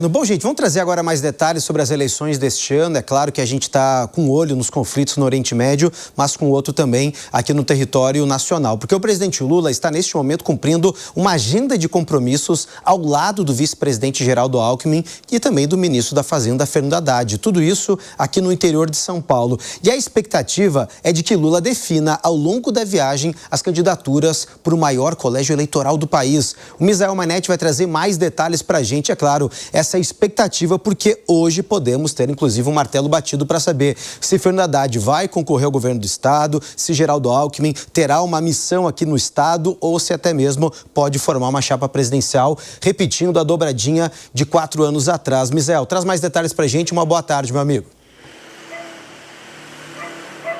Bom, gente, vamos trazer agora mais detalhes sobre as eleições deste ano. É claro que a gente está com um olho nos conflitos no Oriente Médio, mas com outro também aqui no território nacional. Porque o presidente Lula está, neste momento, cumprindo uma agenda de compromissos ao lado do vice-presidente Geraldo Alckmin e também do ministro da Fazenda, Fernando Haddad. Tudo isso aqui no interior de São Paulo. E a expectativa é de que Lula defina, ao longo da viagem, as candidaturas para o maior colégio eleitoral do país. O Misael Manetti vai trazer mais detalhes para a gente, é claro, essa expectativa, porque hoje podemos ter, inclusive, um martelo batido para saber se Fernando Haddad vai concorrer ao governo do estado, se Geraldo Alckmin terá uma missão aqui no estado ou se até mesmo pode formar uma chapa presidencial, repetindo a dobradinha de 4 anos atrás. Misael, traz mais detalhes para a gente. Uma boa tarde, meu amigo.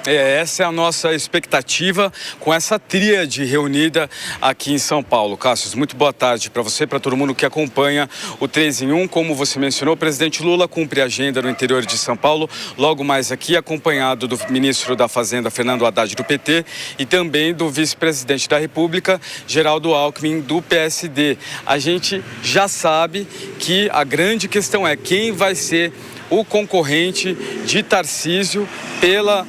Essa é a nossa expectativa com essa tríade reunida aqui em São Paulo. Cássio, muito boa tarde para você, para todo mundo que acompanha o 3 em 1. Como você mencionou, o presidente Lula cumpre a agenda no interior de São Paulo, logo mais aqui, acompanhado do ministro da Fazenda, Fernando Haddad, do PT, e também do vice-presidente da República, Geraldo Alckmin, do PSD. A gente já sabe que a grande questão é quem vai ser o concorrente de Tarcísio pelo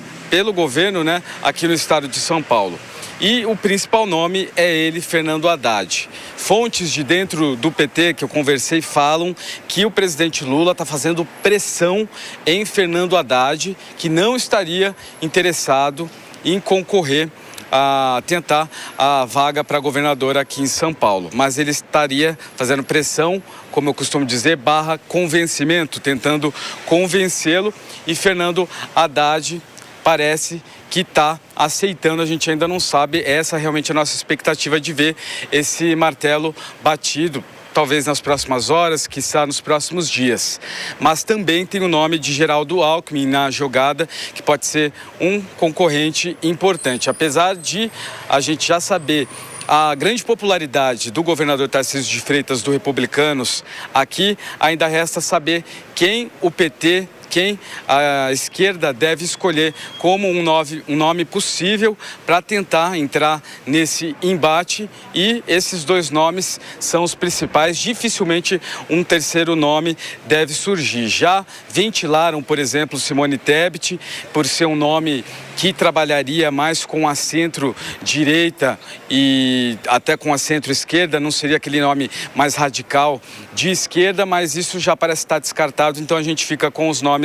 governo, né, aqui no estado de São Paulo. E o principal nome é ele, Fernando Haddad. Fontes de dentro do PT que eu conversei falam que o presidente Lula está fazendo pressão em Fernando Haddad, que não estaria interessado em concorrer a tentar a vaga para governador aqui em São Paulo. Mas ele estaria fazendo pressão, como eu costumo dizer, barra convencimento, tentando convencê-lo. E Fernando Haddad parece que está aceitando, a gente ainda não sabe. Essa é realmente a nossa expectativa de ver esse martelo batido, talvez nas próximas horas, quiçá nos próximos dias. Mas também tem o nome de Geraldo Alckmin na jogada, que pode ser um concorrente importante. Apesar de a gente já saber a grande popularidade do governador Tarcísio de Freitas, do Republicanos, aqui ainda resta saber quem o PT, quem a esquerda deve escolher como um nome possível para tentar entrar nesse embate, e esses dois nomes são os principais. Dificilmente um terceiro nome deve surgir. Já ventilaram, por exemplo, Simone Tebet, por ser um nome que trabalharia mais com a centro-direita e até com a centro-esquerda, não seria aquele nome mais radical de esquerda, mas isso já parece estar descartado, então a gente fica com os nomes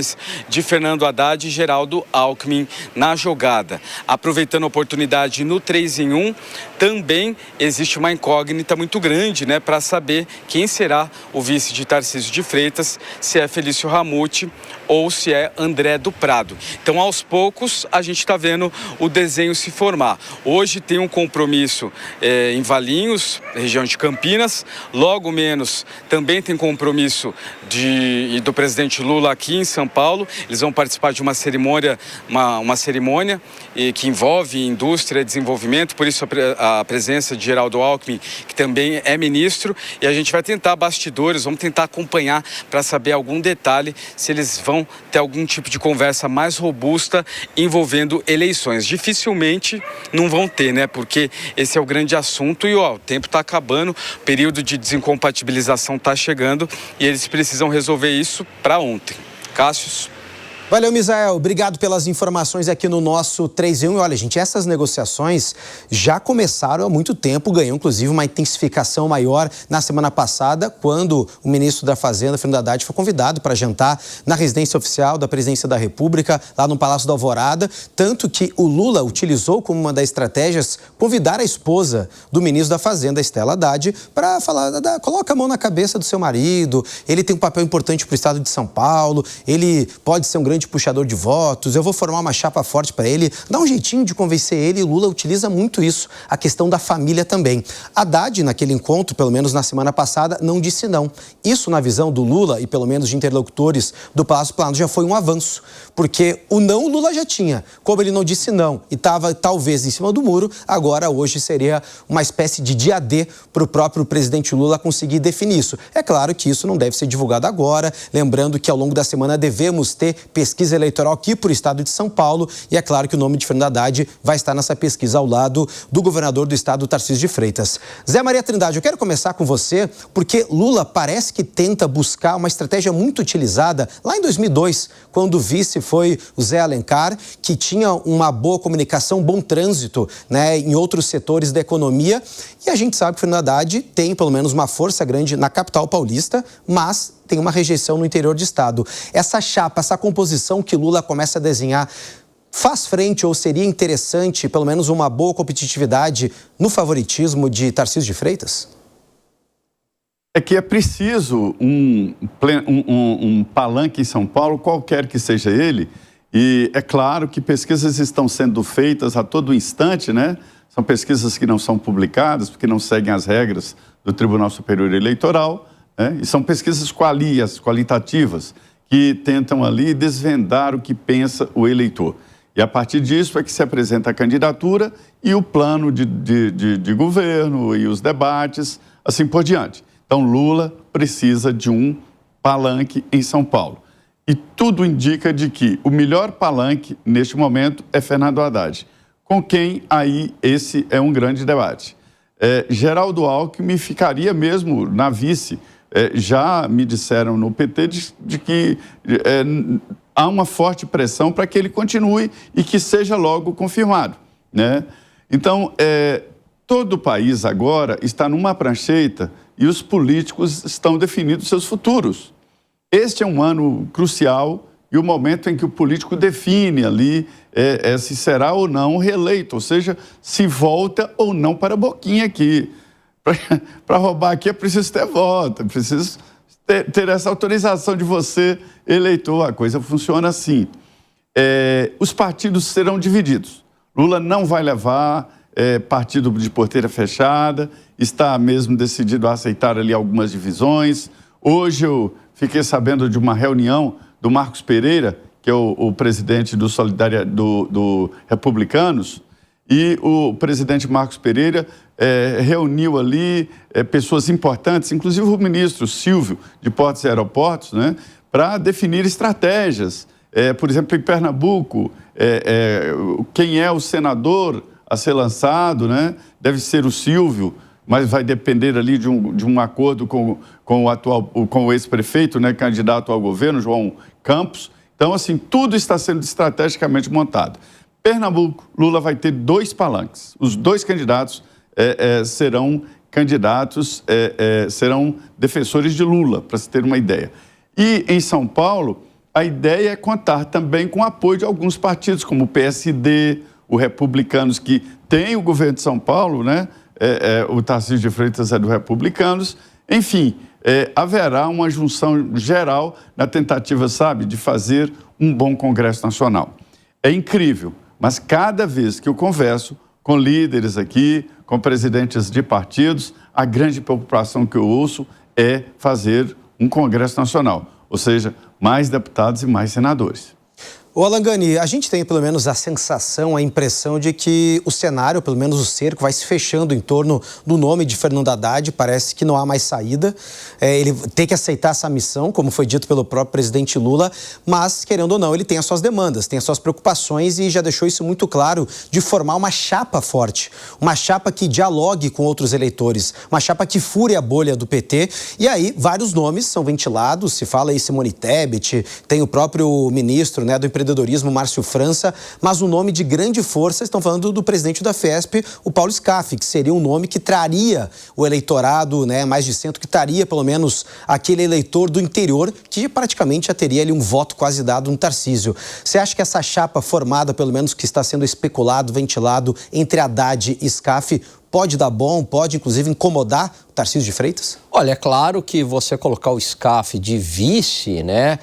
de Fernando Haddad e Geraldo Alckmin na jogada. Aproveitando a oportunidade no 3 em 1, também existe uma incógnita muito grande, né, para saber quem será o vice de Tarcísio de Freitas, se é Felício Ramute ou se é André do Prado. Então, aos poucos, a gente está vendo o desenho se formar. Hoje tem um compromisso em Valinhos, região de Campinas. Logo menos também tem compromisso do presidente Lula aqui em São Paulo. Eles vão participar de uma cerimônia, que envolve indústria e desenvolvimento, por isso a presença de Geraldo Alckmin, que também é ministro, e a gente vai tentar bastidores, vamos tentar acompanhar para saber algum detalhe, se eles vão ter algum tipo de conversa mais robusta envolvendo eleições. Dificilmente não vão ter, né? Porque esse é o grande assunto e o tempo está acabando, o período de desincompatibilização está chegando e eles precisam resolver isso para ontem. Cássio. Valeu, Misael. Obrigado pelas informações aqui no nosso 3 em 1. E olha, gente, essas negociações já começaram há muito tempo, ganhou inclusive uma intensificação maior na semana passada, quando o ministro da Fazenda, Fernando Haddad, foi convidado para jantar na residência oficial da Presidência da República, lá no Palácio da Alvorada, tanto que o Lula utilizou como uma das estratégias convidar a esposa do ministro da Fazenda, Estela Haddad, para falar, coloca a mão na cabeça do seu marido, ele tem um papel importante para o estado de São Paulo, ele pode ser um grande puxador de votos, eu vou formar uma chapa forte para ele, dá um jeitinho de convencer ele, e Lula utiliza muito isso, a questão da família também. Haddad, naquele encontro, pelo menos na semana passada, não disse não. Isso, na visão do Lula e pelo menos de interlocutores do Palácio Planalto, já foi um avanço, porque o não o Lula já tinha. Como ele não disse não e estava talvez em cima do muro, agora hoje seria uma espécie de dia D para o próprio presidente Lula conseguir definir isso. É claro que isso não deve ser divulgado agora, lembrando que ao longo da semana devemos ter pesquisas pesquisa eleitoral aqui por estado de São Paulo. E é claro que o nome de Fernando Haddad vai estar nessa pesquisa ao lado do governador do estado, Tarcísio de Freitas. Zé Maria Trindade, eu quero começar com você, porque Lula parece que tenta buscar uma estratégia muito utilizada lá em 2002, quando o vice foi o Zé Alencar, que tinha uma boa comunicação, bom trânsito, né, em outros setores da economia. E a gente sabe que o Fernando Haddad tem pelo menos uma força grande na capital paulista, mas tem uma rejeição no interior do estado. Essa chapa, essa composição que Lula começa a desenhar, faz frente ou seria interessante, pelo menos, uma boa competitividade no favoritismo de Tarcísio de Freitas? É que é preciso um palanque em São Paulo, qualquer que seja ele, e é claro que pesquisas estão sendo feitas a todo instante, né? São pesquisas que não são publicadas, porque não seguem as regras do Tribunal Superior Eleitoral, né? E são pesquisas qualitativas, que tentam ali desvendar o que pensa o eleitor. E a partir disso é que se apresenta a candidatura e o plano de governo e os debates, assim por diante. Então, Lula precisa de um palanque em São Paulo. E tudo indica de que o melhor palanque, neste momento, é Fernando Haddad. Com quem, aí, esse é um grande debate. Geraldo Alckmin ficaria mesmo na vice. Já me disseram no PT de que há uma forte pressão para que ele continue e que seja logo confirmado, né? Então, todo o país agora está numa prancheta e os políticos estão definindo seus futuros. Este é um ano crucial e o momento em que o político define ali se será ou não reeleito, ou seja, se volta ou não para a boquinha aqui. Para roubar aqui é preciso ter voto, é preciso ter essa autorização de você, eleitor. A coisa funciona assim. Os partidos serão divididos. Lula não vai levar partido de porteira fechada, está mesmo decidido a aceitar ali algumas divisões. Hoje eu fiquei sabendo de uma reunião do Marcos Pereira, que é o presidente do Republicanos, e o presidente Marcos Pereira reuniu ali pessoas importantes, inclusive o ministro Silvio, de Portos e Aeroportos, né, para definir estratégias. Por exemplo, em Pernambuco, quem é o senador a ser lançado, né, deve ser o Silvio, mas vai depender ali de um acordo com o ex-prefeito, né, candidato ao governo, João Campos. Então, assim, tudo está sendo estrategicamente montado. Pernambuco, Lula vai ter 2 palanques. Os 2 candidatos serão defensores de Lula, para se ter uma ideia. E em São Paulo, a ideia é contar também com o apoio de alguns partidos, como o PSD, o Republicanos, que tem o governo de São Paulo, né? O Tarcísio de Freitas é do Republicanos. Enfim, haverá uma junção geral na tentativa, sabe, de fazer um bom Congresso Nacional. É incrível. Mas cada vez que eu converso com líderes aqui, com presidentes de partidos, a grande preocupação que eu ouço é fazer um Congresso Nacional, ou seja, mais deputados e mais senadores. Ô Alangani, a gente tem pelo menos a sensação, a impressão de que o cenário, pelo menos o cerco, vai se fechando em torno do nome de Fernando Haddad. Parece que não há mais saída. Ele tem que aceitar essa missão, como foi dito pelo próprio presidente Lula, mas, querendo ou não, ele tem as suas demandas, tem as suas preocupações e já deixou isso muito claro de formar uma chapa forte, uma chapa que dialogue com outros eleitores, uma chapa que fure a bolha do PT. E aí, vários nomes são ventilados, se fala aí Simone Tebet, tem o próprio ministro, né, do empreendedorismo, Márcio França, mas o nome de grande força, estão falando do presidente da Fiesp, o Paulo Scaff, que seria um nome que traria o eleitorado, né, mais de centro, que traria pelo menos aquele eleitor do interior, que praticamente já teria ali um voto quase dado no Tarcísio. Você acha que essa chapa formada, pelo menos que está sendo especulado, ventilado, entre Haddad e Scaff, pode dar bom, pode inclusive incomodar o Tarcísio de Freitas? Olha, é claro que você colocar o Scaff de vice, né,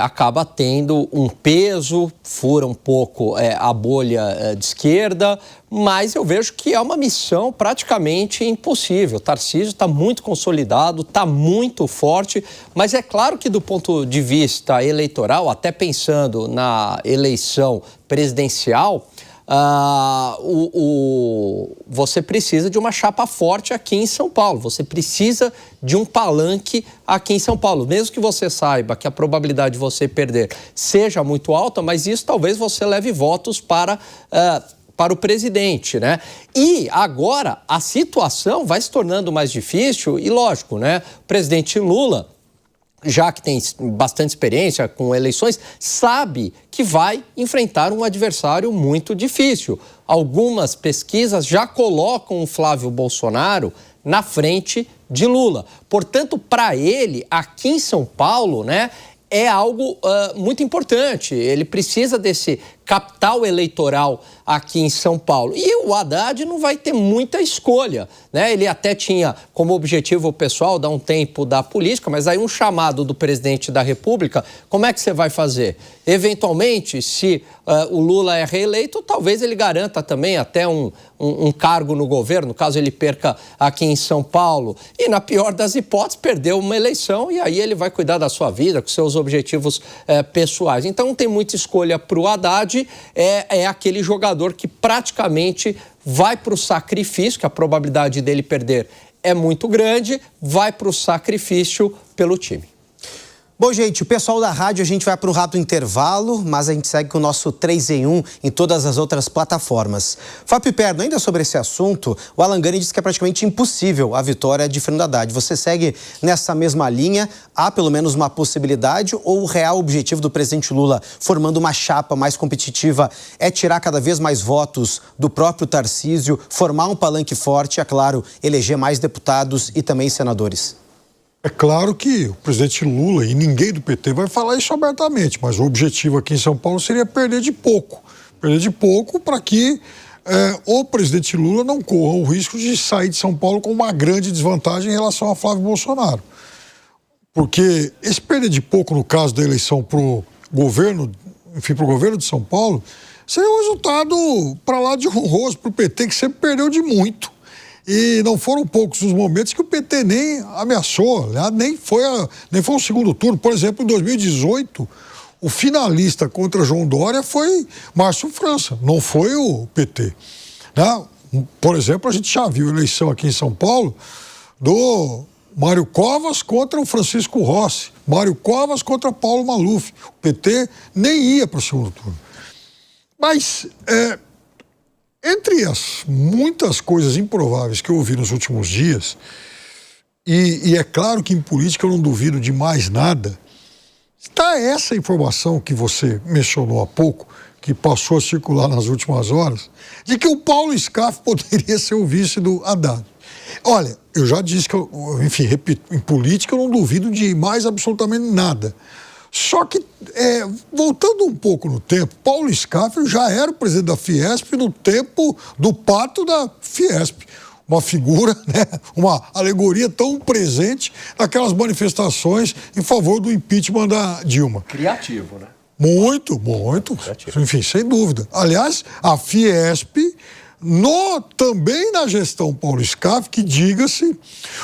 acaba tendo um peso, fura um pouco a bolha de esquerda, mas eu vejo que é uma missão praticamente impossível. O Tarcísio está muito consolidado, está muito forte, mas é claro que do ponto de vista eleitoral, até pensando na eleição presidencial, você precisa de uma chapa forte aqui em São Paulo. Você precisa de um palanque aqui em São Paulo. Mesmo que você saiba que a probabilidade de você perder seja muito alta, mas isso talvez você leve votos para o presidente, né? E agora a situação vai se tornando mais difícil e, lógico, né? O presidente Lula, já que tem bastante experiência com eleições, sabe que vai enfrentar um adversário muito difícil. Algumas pesquisas já colocam o Flávio Bolsonaro na frente de Lula. Portanto, para ele, aqui em São Paulo, né, é algo muito importante. Ele precisa desse capital eleitoral aqui em São Paulo. E o Haddad não vai ter muita escolha, né? Ele até tinha como objetivo pessoal dar um tempo da política, mas aí um chamado do presidente da República, como é que você vai fazer? Eventualmente, se o Lula é reeleito, talvez ele garanta também até um cargo no governo, caso ele perca aqui em São Paulo. E, na pior das hipóteses, perdeu uma eleição e aí ele vai cuidar da sua vida, com seus objetivos pessoais. Então, não tem muita escolha para o Haddad. É aquele jogador que praticamente vai para o sacrifício, que a probabilidade dele perder é muito grande, vai para o sacrifício pelo time. Bom, gente, o pessoal da rádio, a gente vai para um rápido intervalo, mas a gente segue com o nosso 3 em 1 em todas as outras plataformas. Fábio Perno, ainda sobre esse assunto, o Alan Gani disse que é praticamente impossível a vitória de Fernando Haddad. Você segue nessa mesma linha? Há pelo menos uma possibilidade ou o real objetivo do presidente Lula, formando uma chapa mais competitiva, é tirar cada vez mais votos do próprio Tarcísio, formar um palanque forte e, é claro, eleger mais deputados e também senadores? É claro que o presidente Lula e ninguém do PT vai falar isso abertamente, mas o objetivo aqui em São Paulo seria perder de pouco. Perder de pouco para que o presidente Lula não corra o risco de sair de São Paulo com uma grande desvantagem em relação a Flávio Bolsonaro. Porque esse perder de pouco, no caso da eleição para o governo, enfim, para o governo de São Paulo, seria um resultado para lá de honroso para o PT, que sempre perdeu de muito. E não foram poucos os momentos que o PT nem ameaçou, né? nem foi um segundo turno. Por exemplo, em 2018, o finalista contra João Dória foi Márcio França, não foi o PT. Né? Por exemplo, a gente já viu a eleição aqui em São Paulo do Mário Covas contra o Francisco Rossi, Mário Covas contra Paulo Maluf. O PT nem ia para o segundo turno. Mas entre as muitas coisas improváveis que eu ouvi nos últimos dias, e é claro que em política eu não duvido de mais nada, está essa informação que você mencionou há pouco, que passou a circular nas últimas horas, de que o Paulo Scaff poderia ser o vice do Haddad. Olha, eu já disse que, enfim, repito, em política eu não duvido de mais absolutamente nada. Só que, voltando um pouco no tempo, Paulo Scaff já era o presidente da Fiesp no tempo do pacto da Fiesp. Uma figura, né, uma alegoria tão presente naquelas manifestações em favor do impeachment da Dilma. Criativo, né? Muito, muito. Criativo. Enfim, sem dúvida. Aliás, a Fiesp, também na gestão Paulo Scaff, que diga-se,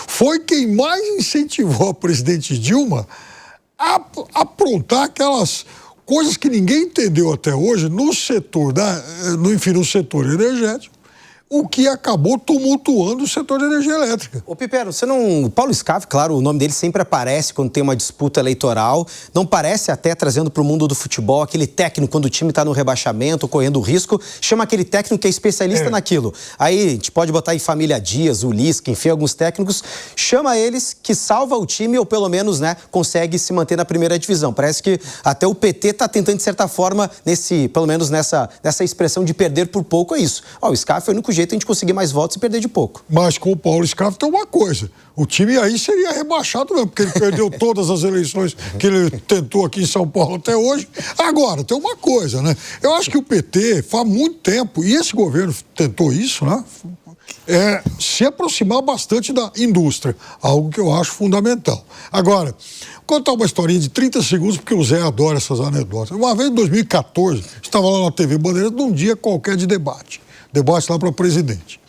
foi quem mais incentivou a presidente Dilma a aprontar aquelas coisas que ninguém entendeu até hoje no setor no setor energético, o que acabou tumultuando o setor de energia elétrica. Ô, Pipero, o Paulo Scaff, claro, o nome dele sempre aparece quando tem uma disputa eleitoral, não parece até trazendo para o mundo do futebol aquele técnico quando o time está no rebaixamento, correndo risco, chama aquele técnico que é especialista naquilo. Aí a gente pode botar aí Família Dias, o Lisca, enfim, alguns técnicos, chama eles que salva o time ou pelo menos, né, consegue se manter na primeira divisão. Parece que até o PT está tentando, de certa forma, pelo menos nessa expressão de perder por pouco, é isso. Ó, o Scaff foi o único jeito de a gente conseguir mais votos e perder de pouco. Mas com o Paulo Scaff tem uma coisa, o time aí seria rebaixado mesmo, porque ele perdeu todas as eleições que ele tentou aqui em São Paulo até hoje. Agora, tem uma coisa, né? Eu acho que o PT faz muito tempo, e esse governo tentou isso, né? Se aproximar bastante da indústria, algo que eu acho fundamental. Agora, contar uma historinha de 30 segundos, porque o Zé adora essas anedotas. Uma vez em 2014, estava lá na TV Bandeirantes, num dia qualquer de debate lá para presidente.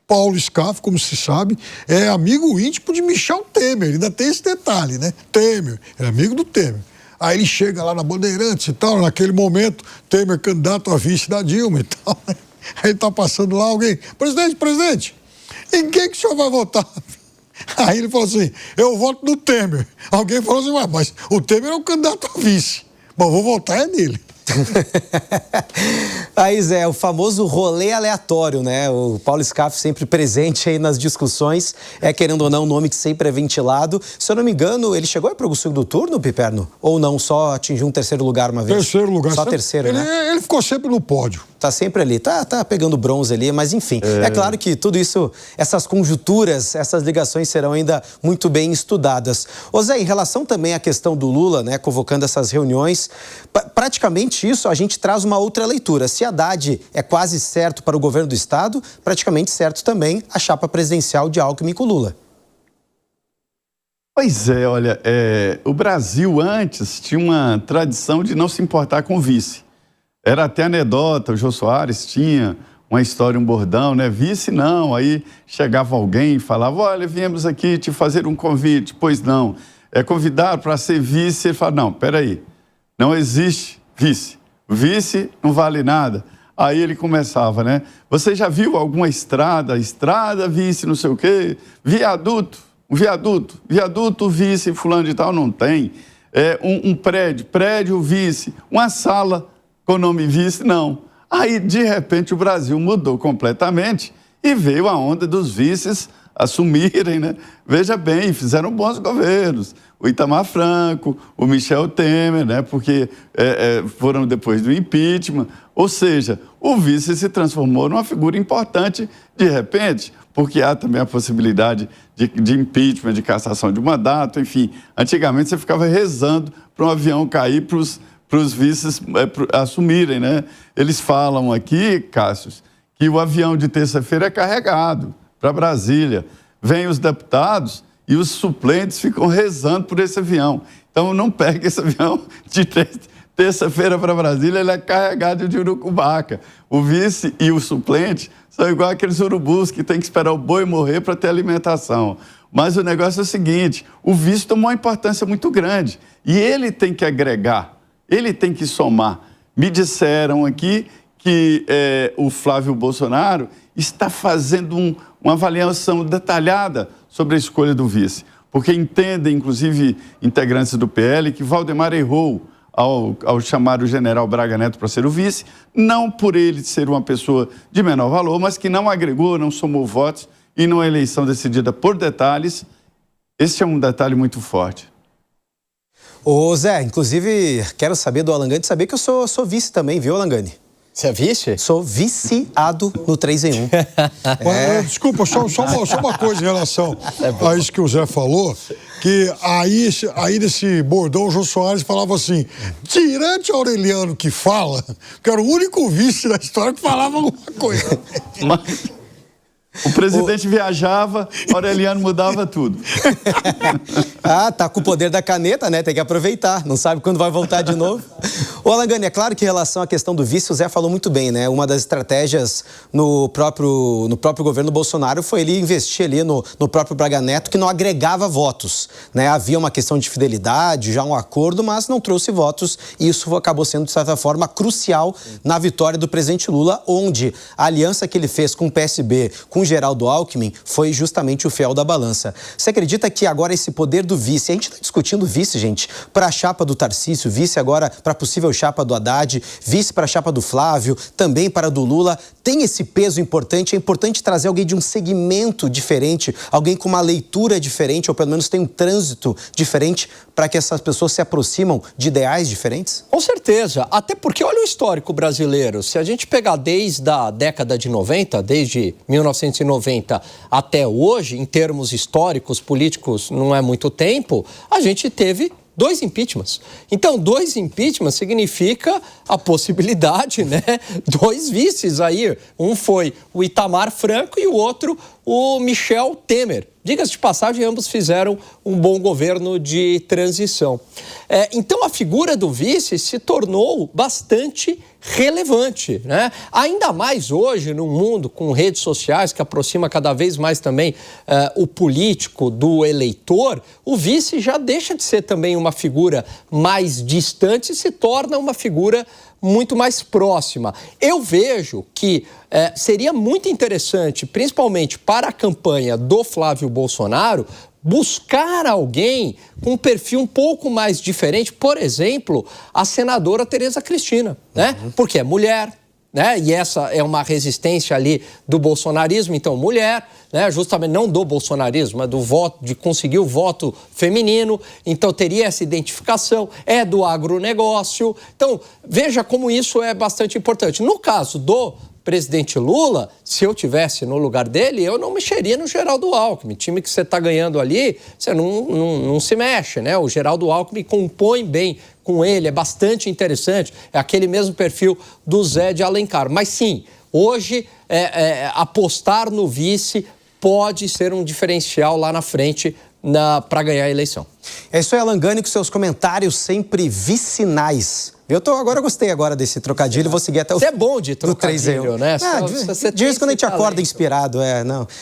Paulo Scaff, como se sabe, é amigo íntimo de Michel Temer, ainda tem esse detalhe, né? Temer, é amigo do Temer. Aí ele chega lá na Bandeirantes e tal, naquele momento, Temer candidato a vice da Dilma e tal. Aí tá passando lá alguém, presidente, em quem que o senhor vai votar? Aí ele falou assim, eu voto no Temer. Alguém falou assim, mas o Temer é o candidato a vice. Bom, vou votar nele. Aí, Zé, o famoso rolê aleatório, né? O Paulo Scaff sempre presente aí nas discussões, querendo ou não, um nome que sempre é ventilado. Se eu não me engano, ele chegou para o segundo turno, Piperno? Ou não, só atingiu um terceiro lugar uma vez? Terceiro lugar. Só terceiro, né? Ele ficou sempre no pódio. Tá sempre ali, tá pegando bronze ali, mas enfim. É claro que tudo isso, essas conjunturas, essas ligações serão ainda muito bem estudadas. Ô Zé, em relação também à questão do Lula, né, convocando essas reuniões, praticamente isso a gente traz uma outra leitura. Se Haddad é quase certo para o governo do estado, praticamente certo também a chapa presidencial de Alckmin com Lula. Pois é, olha, o Brasil antes tinha uma tradição de não se importar com o vice. Era até anedota, o Jô Soares tinha uma história, um bordão, né? Vice não, aí chegava alguém e falava, olha, viemos aqui te fazer um convite. Pois não, convidado para ser vice. Ele fala, não, peraí, não existe vice. Vice não vale nada. Aí ele começava, né? Você já viu alguma estrada, vice, não sei o quê? Viaduto, vice, fulano de tal, não tem. Um prédio, vice. Uma sala com o nome vice, não. Aí, de repente, o Brasil mudou completamente e veio a onda dos vices assumirem, né? Veja bem, fizeram bons governos. O Itamar Franco, o Michel Temer, né? Porque foram depois do impeachment. Ou seja, o vice se transformou numa figura importante de repente, porque há também a possibilidade de impeachment, de cassação de mandato, enfim. Antigamente você ficava rezando para um avião cair para os vices assumirem, né? Eles falam aqui, Cássio, que o avião de terça-feira é carregado para Brasília. Vêm os deputados e os suplentes ficam rezando por esse avião. Então, não pegue esse avião de terça-feira para Brasília, ele é carregado de urucubaca. O vice e o suplente são igual aqueles urubus que tem que esperar o boi morrer para ter alimentação. Mas o negócio é o seguinte, o vice tomou uma importância muito grande e ele tem que agregar, ele tem que somar. Me disseram aqui que o Flávio Bolsonaro está fazendo uma avaliação detalhada sobre a escolha do vice, porque entendem, inclusive, integrantes do PL, que Valdemar errou ao chamar o general Braga Neto para ser o vice, não por ele ser uma pessoa de menor valor, mas que não agregou, não somou votos, e numa eleição decidida por detalhes, esse é um detalhe muito forte. Ô Zé, inclusive, quero saber do Alangani, saber que eu sou vice também, viu, Alangani? Você é vice? Sou viciado no 3 em 1. Desculpa, só uma coisa em relação a isso que o Zé falou, que aí nesse bordão o Jô Soares falava assim, tirante Aureliano que fala, que era o único vice da história que falava alguma coisa. Mas o presidente viajava, Aureliano mudava tudo. Tá com o poder da caneta, né? Tem que aproveitar, não sabe quando vai voltar de novo. Ô Alangani, é claro que em relação à questão do vice, o Zé falou muito bem, né? Uma das estratégias no próprio governo Bolsonaro foi ele investir ali no próprio Braga Neto, que não agregava votos, né? Havia uma questão de fidelidade, já um acordo, mas não trouxe votos e isso acabou sendo, de certa forma, crucial na vitória do presidente Lula, onde a aliança que ele fez com o PSB, com o Geraldo Alckmin, foi justamente o fiel da balança. Você acredita que agora esse poder do vice, a gente está discutindo vice, gente, para a chapa do Tarcísio, vice agora para a possível chapa do Haddad, vice para a chapa do Flávio, também para a do Lula, tem esse peso importante, é importante trazer alguém de um segmento diferente, alguém com uma leitura diferente, ou pelo menos tem um trânsito diferente, para que essas pessoas se aproximam de ideais diferentes? Com certeza, até porque olha o histórico brasileiro, se a gente pegar desde a década de 90, desde 1990 até hoje, em termos históricos, políticos, não é muito tempo, a gente teve 2 impeachments. Então, 2 impeachments significa a possibilidade, né? 2 vices aí. Um foi o Itamar Franco e o outro o Michel Temer. Diga-se de passagem, ambos fizeram um bom governo de transição. Então, a figura do vice se tornou bastante relevante, né? Ainda mais hoje, num mundo com redes sociais que aproxima cada vez mais também o político do eleitor, o vice já deixa de ser também uma figura mais distante e se torna uma figura muito mais próxima. Eu vejo que seria muito interessante, principalmente para a campanha do Flávio Bolsonaro, buscar alguém com um perfil um pouco mais diferente, por exemplo, a senadora Tereza Cristina, né? Porque é mulher, né? E essa é uma resistência ali do bolsonarismo, então mulher, né? Justamente não do bolsonarismo, mas do voto, de conseguir o voto feminino, então teria essa identificação, é do agronegócio. Então, veja como isso é bastante importante. No caso do presidente Lula, se eu tivesse no lugar dele, eu não mexeria no Geraldo Alckmin. Time que você está ganhando ali, você não se mexe, né? O Geraldo Alckmin compõe bem com ele, é bastante interessante. É aquele mesmo perfil do Zé de Alencar. Mas sim, hoje apostar no vice pode ser um diferencial lá na frente para ganhar a eleição. É isso aí, Alan Gani, com seus comentários sempre vicinais. Agora gostei desse trocadilho, vou seguir até o... Você é bom de trocadilho, né? De vez quando a gente acorda inspirado, não.